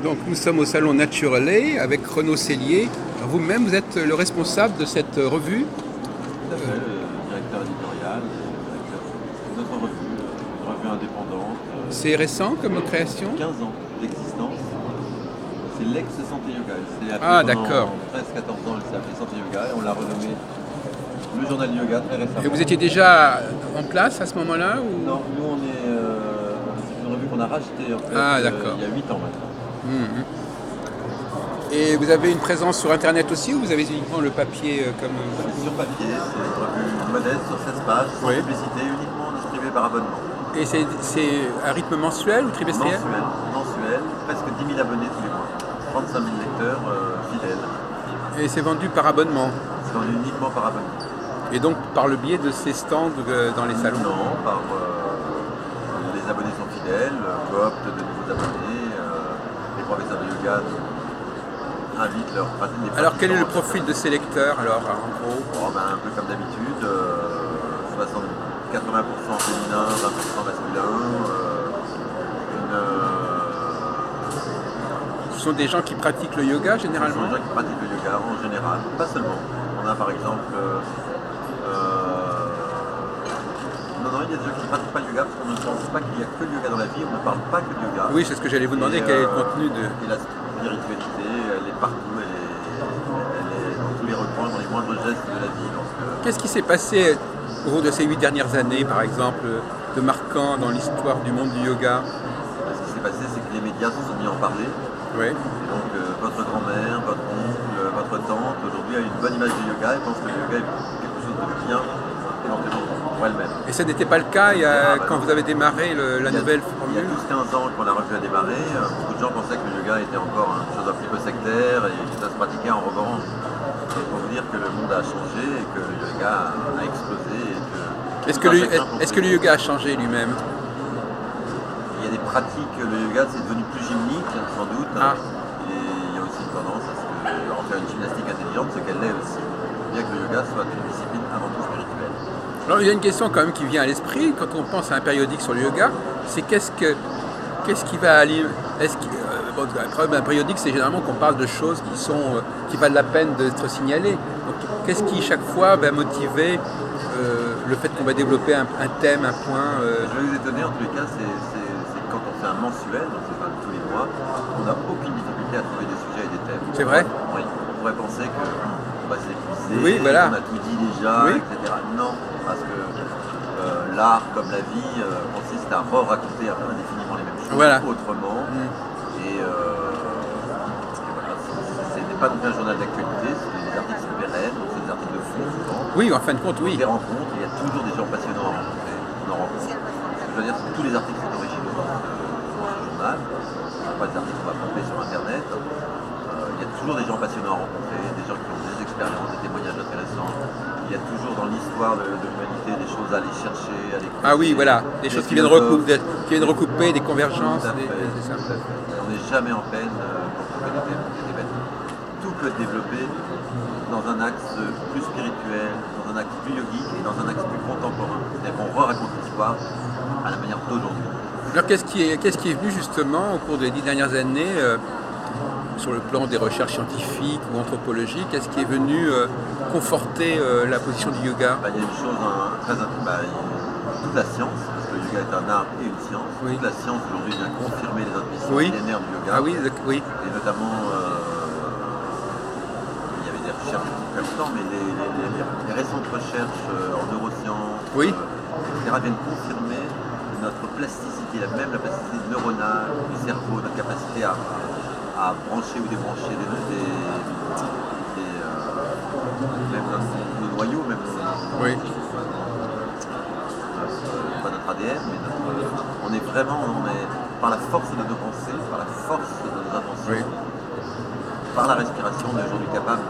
Donc nous sommes au salon Naturelay avec Renaud Cellier. Vous-même, vous êtes le responsable de cette revue. Tout à fait, le directeur éditorial, le directeur de notre revue, une revue indépendante. C'est récent comme création? 15 ans d'existence. C'est l'ex-Santé Yoga. Ah, d'accord. 13-14 ans, elle s'est appelée Santé Yoga et on l'a renommée le journal du yoga très récemment. Et vous étiez déjà en place à ce moment-là ou... Non, nous on est. C'est une revue qu'on a rachetée en fait, Ah, d'accord. il y a 8 ans maintenant. Et vous avez une présence sur Internet aussi ou vous avez uniquement le papier comme... C'est sur papier, c'est une revue modeste sur 16 pages, sans Oui. publicité, uniquement distribuée par abonnement. Et c'est à rythme mensuel ou trimestriel? Mensuel, presque 10 000 abonnés tous les mois, 35 000 lecteurs fidèles. Et c'est vendu par abonnement? C'est vendu uniquement par abonnement. Et donc par le biais de ces stands dans les salons? Non, par les abonnés sont fidèles, cooptent de nouveaux abonnés, les professeurs de yoga invitent leurs pratiques. Alors quel est le profil de ces lecteurs alors en gros? Un peu comme d'habitude, 80% féminin, 20% masculin. Ce sont des gens qui pratiquent le yoga Ce généralement? sont des gens qui pratiquent le yoga en général, pas seulement. On a par exemple... Non, il y a des gens qui ne pratiquent pas le yoga parce qu'on ne pense pas qu'il n'y a que le yoga dans la vie, on ne parle pas que de yoga. Oui, c'est ce que j'allais vous demander, quel est le contenu de... Et la spiritualité, elle est partout, elle est dans tous les recoins, dans les moindres gestes de la vie. Qu'est-ce qui s'est passé au cours de ces 8 dernières années, par exemple, de marquant dans l'histoire du monde du yoga? Ce qui s'est passé, c'est que les médias se sont mis à en parler. Oui. Et donc votre grand-mère, votre oncle, votre tante, aujourd'hui a une bonne image du yoga et pense que le yoga est quelque chose de bien, éventuellement pour elle-même. Et ça n'était pas le cas quand vous avez démarré la nouvelle Il y a formule? 12-15 ans quand la revue a démarré, beaucoup de gens pensaient que le yoga était encore une chose un petit peu sectaire et que ça se pratiquait en revanche. Il faut vous dire que le monde a changé et que le yoga a explosé. Est-ce que le yoga a changé lui-même? Il y a des pratiques, le yoga c'est devenu plus gymnique sans doute. Ah. Et il y a aussi une tendance à en faire une gymnastique intelligente, ce qu'elle l'est aussi. Bien que le yoga soit une discipline avant tout spirituelle. Alors il y a une question quand même qui vient à l'esprit quand on pense à un périodique sur le yoga, c'est qu'est-ce qui va aller... le problème d'un périodique, c'est généralement qu'on parle de choses qui valent la peine d'être signalées. Donc qu'est-ce qui chaque fois va motiver le fait qu'on va développer un thème, un point Je vais vous étonner, en tous les cas, c'est quand on fait un mensuel, donc c'est pas tous les mois, on n'a aucune difficulté à trouver des sujets et des thèmes. C'est vrai? Oui, on pourrait penser qu'on va s'épuiser, Oui, voilà. on a tout dit déjà, Oui. etc. Non, parce que l'art, comme la vie, consiste à raconter indéfiniment les mêmes choses, Voilà. autrement. Et voilà, ce n'est pas donc un journal d'actualité, c'est des articles pérennes, donc c'est des articles de fond souvent. Oui, en fin de compte, oui. Des rencontres, il y a toujours des gens passionnants à rencontrer. On en rencontre. Je veux dire, tous les articles sont originaux dans ce journal. Ce ne sont pas des articles qu'on va pomper sur Internet. Il y a toujours des gens passionnants à rencontrer, des gens qui ont des expériences, des témoignages intéressants. Il y a toujours dans l'histoire de l'humanité des choses à aller chercher, à aller creuser. Ah oui, voilà, des choses qui viennent recouper, des convergences. Tout à fait, c'est ça. tout à fait. On n'est jamais en peine quand on fait des événements. Tout peut être développé dans un axe plus spirituel, dans un axe plus yogique et dans un axe plus contemporain. C'est-à-dire qu'on raconte l'histoire à la manière d'aujourd'hui. Alors qu'est-ce qui est venu justement au cours des 10 dernières années sur le plan des recherches scientifiques ou anthropologiques, qu'est-ce qui est venu conforter la position du yoga? Il y a une chose très toute la science, parce que le yoga est un art et une science, Oui. toute la science aujourd'hui vient confirmer les intuitions Oui. millénaires du yoga. Ah oui, oui. Et notamment, il y avait des recherches depuis très longtemps, mais les récentes recherches en neurosciences, Oui. etc., viennent confirmer notre plasticité, même la plasticité neuronale du cerveau, notre capacité à brancher ou débrancher même nos noyaux, même Oui. pas notre ADN, mais on est par la force de nos pensées, par la force de nos intentions, Oui. par la respiration, on est aujourd'hui capable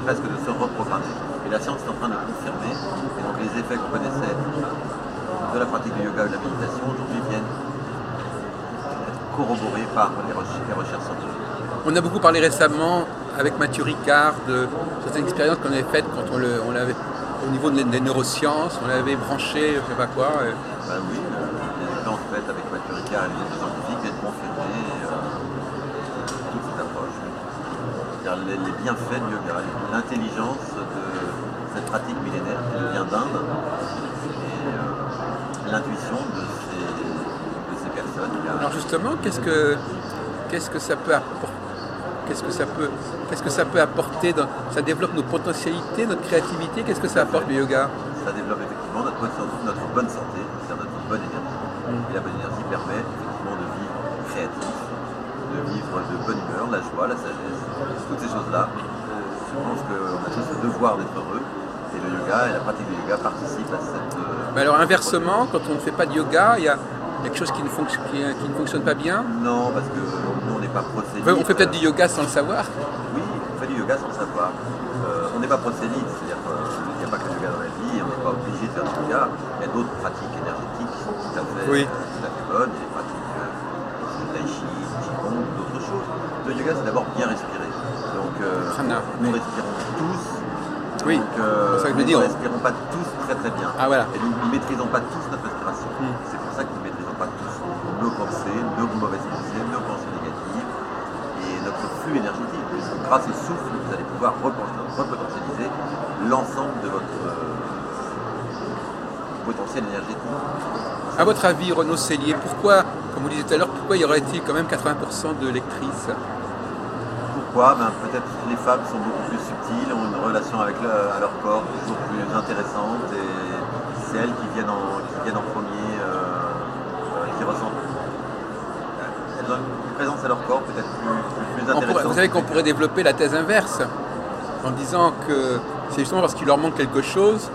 presque de se reprogrammer. Et la science est en train de confirmer, et donc les effets qu'on connaissait de la pratique du yoga ou de la méditation aujourd'hui viennent être corroborés par les recherches scientifiques. On a beaucoup parlé récemment avec Mathieu Ricard de certaines expériences qu'on avait faites quand on l'avait au niveau des neurosciences, on l'avait branché, je ne sais pas quoi. Oui, les expériences faites avec Mathieu Ricard et les autres scientifiques viennent confirmer les bienfaits du yoga, l'intelligence de cette pratique millénaire qui nous vient d'Inde et l'intuition de ces personnes. Alors justement, qu'est-ce que ça peut apporter? Qu'est-ce que ça peut apporter ça développe nos potentialités, notre créativité. Qu'est-ce que ça apporte le yoga? Ça développe effectivement notre bonne santé, c'est-à-dire notre bonne énergie. Et la bonne énergie permet effectivement de vivre créatif, de vivre de bonne humeur, la joie, la sagesse, toutes ces choses-là. Je pense qu'on a tous le devoir d'être heureux. Et le yoga et la pratique du yoga participent à cette... Mais alors inversement, quand on ne fait pas de yoga, il y a quelque chose qui ne fonctionne pas bien? Non, parce que nous on n'est pas prosélyte. On fait peut-être du yoga sans le savoir? Oui, on fait du yoga sans le savoir. On n'est pas prosélyte, c'est-à-dire qu'il n'y a pas que le yoga dans la vie, on n'est pas obligé de faire du yoga. Il y a d'autres pratiques énergétiques qui sont tout à fait bonnes, des pratiques du tai chi, du qigong, d'autres choses. Le yoga c'est d'abord bien respirer. Donc nous respirons tous. Oui, c'est ça que je veux dire. Nous ne respirons pas tous très très bien. Ah, voilà. Et nous ne maîtrisons pas tous notre respiration. C'est pour ça que nous ne maîtrisons pas tous nos pensées, nos mauvaises pensées, nos pensées négatives et notre flux énergétique. Puisque grâce au souffle, vous allez pouvoir repotentialiser l'ensemble de votre potentiel énergétique. À votre avis, Renaud Cellier, pourquoi, comme vous disiez tout à l'heure, pourquoi y aurait-il quand même 80% de lectrices? Pourquoi? Peut-être que les femmes sont beaucoup plus subtiles, ont une relation avec à leur corps toujours plus intéressante et c'est elles qui viennent en premier, qui ressentent. Elles ont une présence à leur corps peut-être plus intéressante. Vous savez qu'on pourrait développer la thèse inverse en disant que c'est justement parce qu'il leur manque quelque chose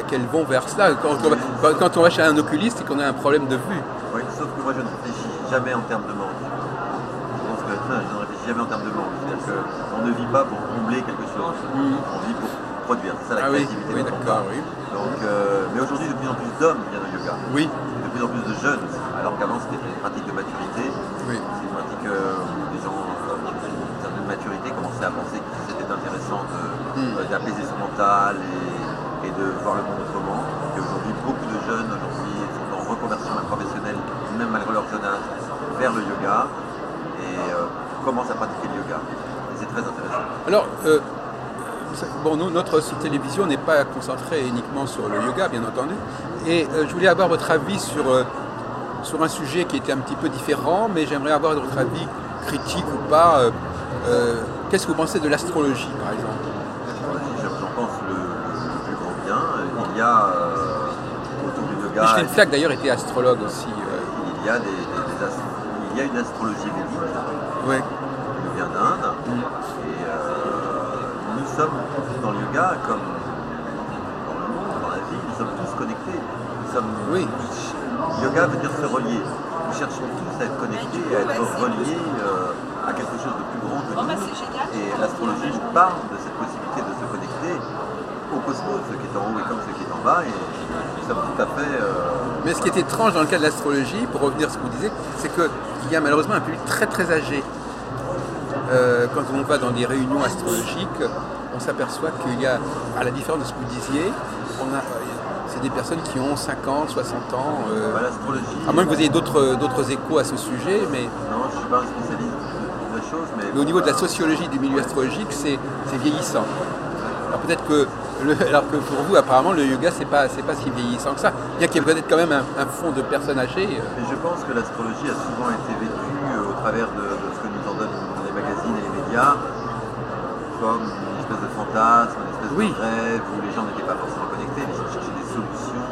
qu'elles vont vers cela. Quand on va chez un oculiste et qu'on a un problème de vue. Oui, sauf que moi je ne réfléchis jamais en termes de manque. Je ne réfléchis jamais en termes de manque. C'est-à-dire qu'on ne vit pas pour combler quelque chose. On vit pour produire. C'est ça la créativité. Oui, d'accord. Oui. Donc, mais aujourd'hui, de plus en plus d'hommes viennent au yoga. Oui. De plus en plus de jeunes aussi. Alors qu'avant, c'était une pratique de maturité. Oui. C'est une pratique où des gens d'une certaine maturité commençaient à penser que c'était intéressant d'apaiser son mental et de voir le monde autrement. Et aujourd'hui, beaucoup de jeunes sont en reconversion professionnelle, même malgré leur jeune âge, vers le yoga. Et commencent à pratiquer le yoga. Et c'est très intéressant. Alors, nous, notre télévision n'est pas concentrée uniquement sur le yoga, bien entendu. Et je voulais avoir votre avis sur un sujet qui était un petit peu différent, mais j'aimerais avoir votre avis critique ou pas. Qu'est-ce que vous pensez de l'astrologie, par exemple? J'en pense le plus grand bien. Il y a autour du yoga... Micheline Flack, d'ailleurs, était astrologue aussi. Il y a une astrologie védique qui nous vient d'Inde. Et nous sommes dans le yoga comme dans le monde, dans la vie, nous sommes tous connectés. Le yoga veut dire se relier. Nous cherchons tous à être connectés, à être reliés à quelque chose de plus grand que nous. Et l'astrologie nous parle de cette possibilité de se connecter au cosmos, ce qui est en haut et comme ce qui est en bas. Et nous sommes tout à fait... Mais ce qui est étrange dans le cas de l'astrologie, pour revenir à ce que vous disiez, c'est qu'il y a malheureusement un public très très âgé. Quand on va dans des réunions astrologiques, on s'aperçoit qu'il y a, à la différence de ce que vous disiez, c'est des personnes qui ont 50, 60 ans. À moins que vous ayez d'autres échos à ce sujet, mais... Non, je ne suis pas un spécialiste de la chose, mais au niveau de la sociologie du milieu astrologique, c'est vieillissant. Alors peut-être que pour vous, apparemment, le yoga, c'est pas si vieillissant que ça. Bien qu'il y ait peut-être quand même un fond de personnes âgées. Mais je pense que l'astrologie a souvent été vécue au travers de ce que nous en donnent les magazines et les médias, comme une espèce de fantasme, une espèce de rêve où les gens n'étaient pas forcément connectés, mais ils cherchaient des solutions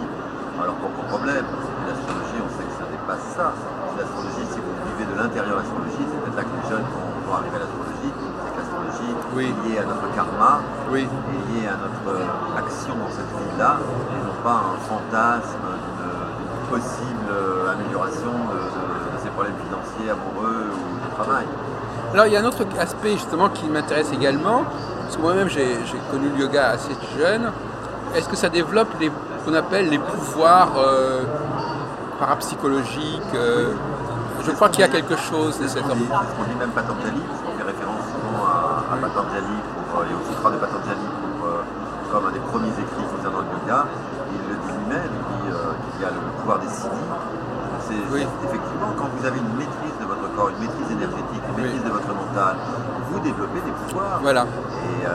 à leurs propres problèmes. L'astrologie, on sait que ça n'est pas ça. L'astrologie, si vous vivez de l'intérieur de l'astrologie, c'est peut-être là que les jeunes vont arriver à l'astrologie. C'est que l'astrologie est liée à notre karma, est liée à notre action dans cette vie-là, et non pas un fantasme d'une possible amélioration de ses problèmes financiers, amoureux ou du travail. Alors il y a un autre aspect justement qui m'intéresse également, parce que moi-même j'ai connu le yoga assez jeune. Est-ce que ça développe ce qu'on appelle les pouvoirs parapsychologiques? Je crois qu'il y a quelque chose de cet ordre. C'est ce qu'on dit même Patanjali, parce qu'on fait référence souvent à Patanjali et au sutra de Patanjali comme un des premiers écrits concernant le yoga. Il le dit lui-même, il dit qu'il y a le pouvoir des siddhis. Effectivement, quand vous avez une maîtrise de votre corps, une maîtrise énergétique, une maîtrise de votre mental, vous vous développez des pouvoirs. Voilà. Et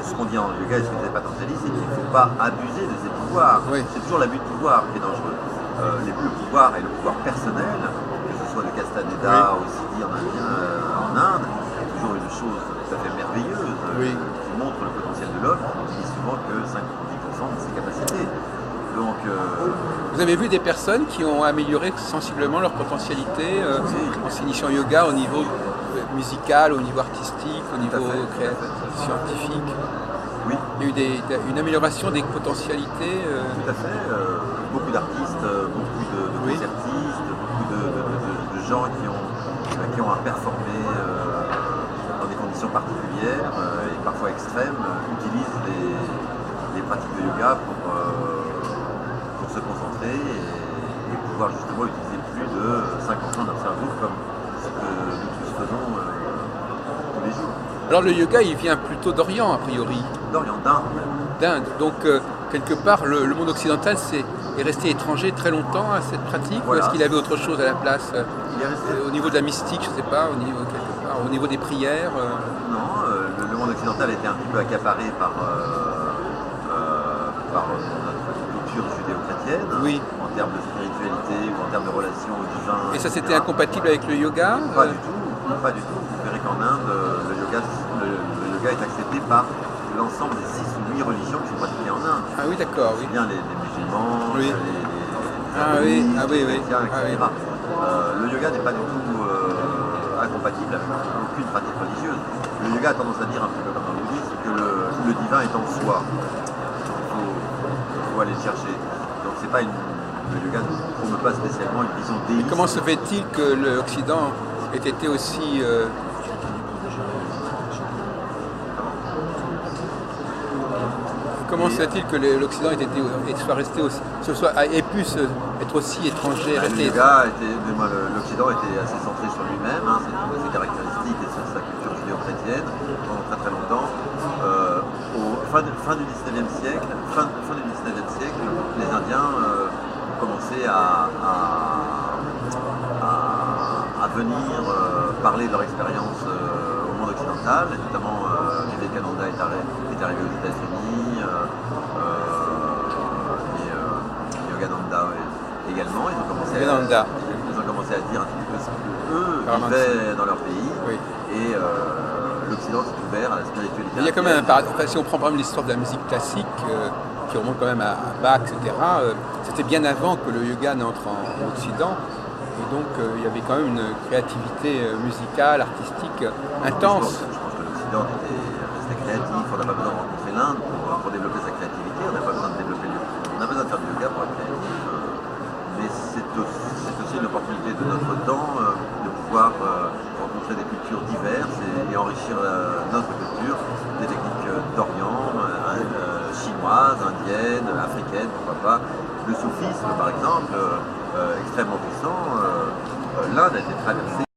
ce qu'on dit en yoga et ce que disait Patanjali, c'est qu'il ne faut pas abuser de ces pouvoirs. Oui. C'est toujours l'abus de pouvoir qui est dangereux. Le pouvoir et le pouvoir personnel, que ce soit le Castaneda ou Siddhi en Inde, est toujours une chose tout à fait merveilleuse qui montre le potentiel de l'homme, qui dit souvent que 5-10% de ses capacités. Donc, vous avez vu des personnes qui ont amélioré sensiblement leur potentialité en s'initiant au yoga au niveau musical, au niveau artistique, au niveau scientifique? Oui. Il y a eu une amélioration des potentialités. Tout à fait. Beaucoup d'artistes, beaucoup de concertistes, beaucoup de gens qui ont à performer dans des conditions particulières et parfois extrêmes, utilisent les pratiques de yoga pour se concentrer et pouvoir justement utiliser plus de 50% de leur cerveau comme ce que nous tous faisons tous les jours. Alors le yoga, il vient plutôt d'Orient, a priori. D'Orient, d'Inde. D'Inde. Donc quelque part, le monde occidental est resté étranger très longtemps à cette pratique, ou est-ce qu'il avait autre chose à la place au niveau de la mystique, je ne sais pas, au niveau des prières Non, le monde occidental a été un petit peu accaparé par notre culture judéo-chrétienne, en termes de spiritualité ou en termes de relation au divin. Et ça, c'était incompatible avec le yoga? Pas du tout, pas du tout. Vous verrez qu'en Inde, le yoga est accepté par l'ensemble des 6 ou 8 religions qui sont pratiquées en Inde. Ah oui, d'accord, oui. Bien les musulmans, les chrétiens, etc. Le yoga n'est pas du tout incompatible avec aucune pratique religieuse. Le yoga a tendance à dire, un petit peu comme dans le bouddhisme, que le divin est en soi. Il faut aller le chercher. Donc c'est pas le yoga ne promeut pas spécialement une vision déiste. Et comment se fait-il que l'Occident ait été aussi... Comment se fait-il que l'Occident ait pu être aussi étranger? L'Occident était assez centré sur lui-même, c'est ses caractéristiques et sur sa culture judéo-chrétienne pendant très très longtemps. Fin du 19e siècle, les Indiens ont commencé à venir parler de leur expérience au monde occidental, et notamment Vivekananda est arrivé aux États-Unis, et Yogananda également. Ils ont commencé à dire un petit peu ce qu'eux vivaient dans leur pays, et l'Occident s'est ouvert à la spiritualité. Il y a quand même si on prend par exemple l'histoire de la musique classique, qui remonte quand même à Bach, etc., c'était bien avant que le yoga n'entre en Occident. Et donc il y avait quand même une créativité musicale, artistique intense. Je pense que l'Occident restait créatif, on n'a pas besoin de rencontrer l'Inde pour développer sa créativité, on n'a pas besoin de développer on a besoin de faire du yoga pour être créatif. Mais c'est aussi une opportunité de notre temps de pouvoir rencontrer des cultures diverses et enrichir notre culture, des techniques d'Orient, chinoises, indiennes, africaines, pourquoi pas. Le soufisme par exemple, extrêmement puissant, l'Inde a été traversée